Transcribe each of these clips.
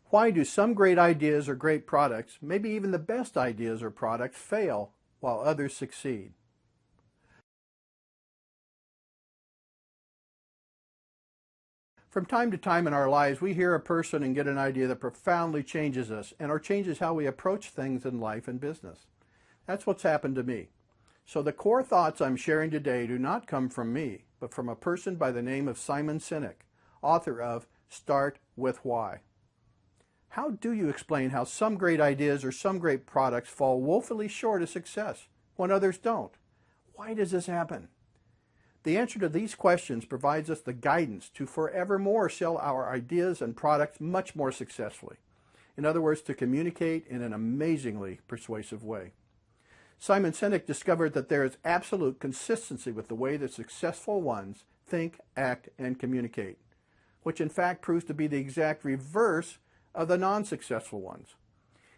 Why do some great ideas or great products, maybe even the best ideas or products, fail while others succeed? From time to time in our lives, we hear a person and get an idea that profoundly changes us and or changes how we approach things in life and business. That's what's happened to me. So the core thoughts I'm sharing today do not come from me, but from a person by the name of Simon Sinek, author of Start With Why. How do you explain how some great ideas or some great products fall woefully short of success when others don't? Why does this happen? The answer to these questions provides us the guidance to forevermore sell our ideas and products much more successfully. In other words, to communicate in an amazingly persuasive way. Simon Sinek discovered that there is absolute consistency with the way the successful ones think, act, and communicate, which in fact proves to be the exact reverse of the non-successful ones.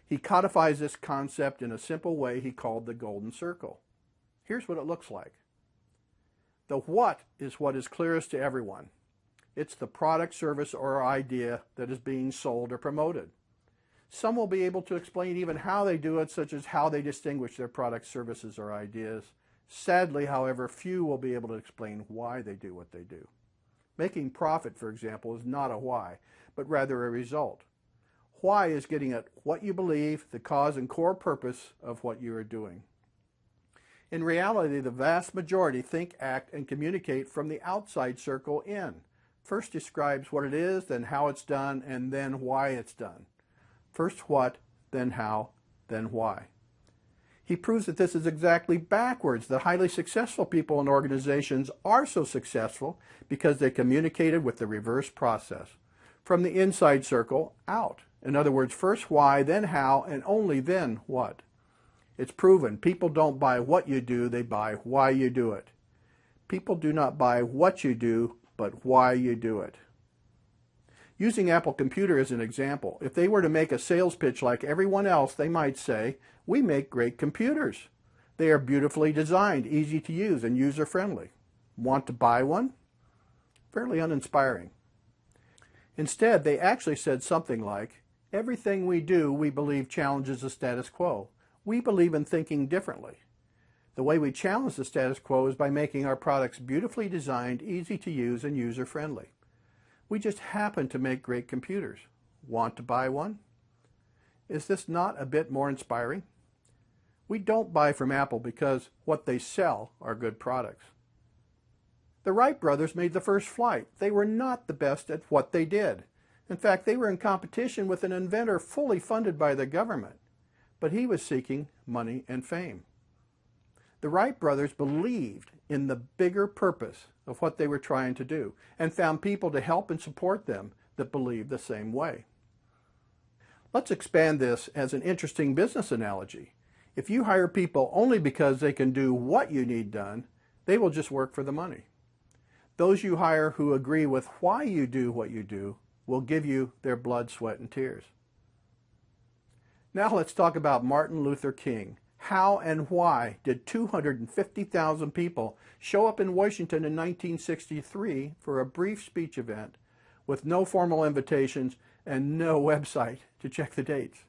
He codifies this concept in a simple way he called the golden circle. Here's what it looks like. The what is clearest to everyone. It's the product, service, or idea that is being sold or promoted. Some will be able to explain even how they do it, such as how they distinguish their products, services, or ideas. Sadly, however, few will be able to explain why they do what they do. Making profit, for example, is not a why, but rather a result. Why is getting at what you believe, the cause and core purpose of what you are doing. In reality, the vast majority think, act, and communicate from the outside circle in. First describes what it is, then how it's done, and then why it's done. First what, then how, then why. He proves that this is exactly backwards. The highly successful people in organizations are so successful because they communicated with the reverse process. From the inside circle, out. In other words, first why, then how, and only then what. It's proven. People don't buy what you do, they buy why you do it. People do not buy what you do, but why you do it. Using Apple Computer as an example, if they were to make a sales pitch like everyone else, they might say, "We make great computers. They are beautifully designed, easy to use, and user-friendly. Want to buy one?" Fairly uninspiring. Instead, they actually said something like, "Everything we do, we believe challenges the status quo. We believe in thinking differently. The way we challenge the status quo is by making our products beautifully designed, easy to use, and user-friendly. We just happen to make great computers. Want to buy one?" Is this not a bit more inspiring? We don't buy from Apple because what they sell are good products. The Wright brothers made the first flight. They were not the best at what they did. In fact, they were in competition with an inventor fully funded by the government. But he was seeking money and fame. The Wright brothers believed in the bigger purpose of what they were trying to do and found people to help and support them that believed the same way. Let's expand this as an interesting business analogy. If you hire people only because they can do what you need done, they will just work for the money. Those you hire who agree with why you do what you do will give you their blood, sweat, and tears. Now let's talk about Martin Luther King. How and why did 250,000 people show up in Washington in 1963 for a brief speech event with no formal invitations and no website to check the dates?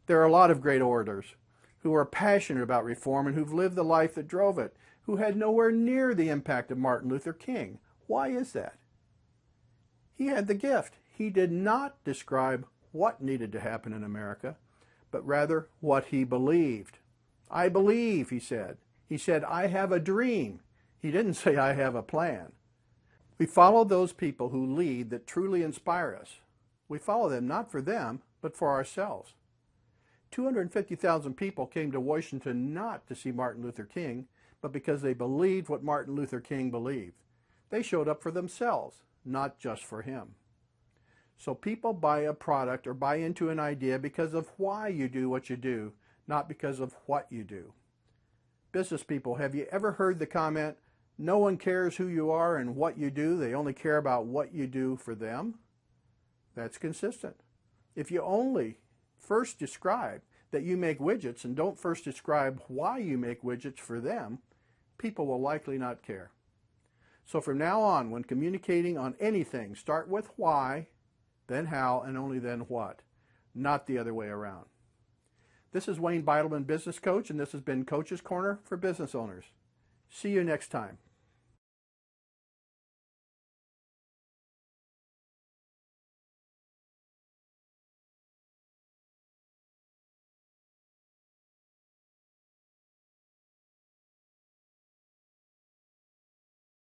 There are a lot of great orators who are passionate about reform and who've lived the life that drove it, who had nowhere near the impact of Martin Luther King. Why is that? He had the gift. He did not describe what needed to happen in America, but rather what he believed. "I believe," he said. He said, "I have a dream." He didn't say, "I have a plan." We follow those people who lead that truly inspire us. We follow them not for them, but for ourselves. 250,000 people came to Washington not to see Martin Luther King, but because they believed what Martin Luther King believed. They showed up for themselves, not just for him. So people buy a product or buy into an idea because of why you do what you do, not because of what you do. Business people, have you ever heard the comment, "No one cares who you are and what you do, they only care about what you do for them"? That's consistent. If you only first describe that you make widgets and don't first describe why you make widgets for them, people will likely not care. So from now on, when communicating on anything, start with why, then how, and only then what, not the other way around. This is Wayne Beitelman, business coach, and this has been Coach's Corner for Business Owners. See you next time.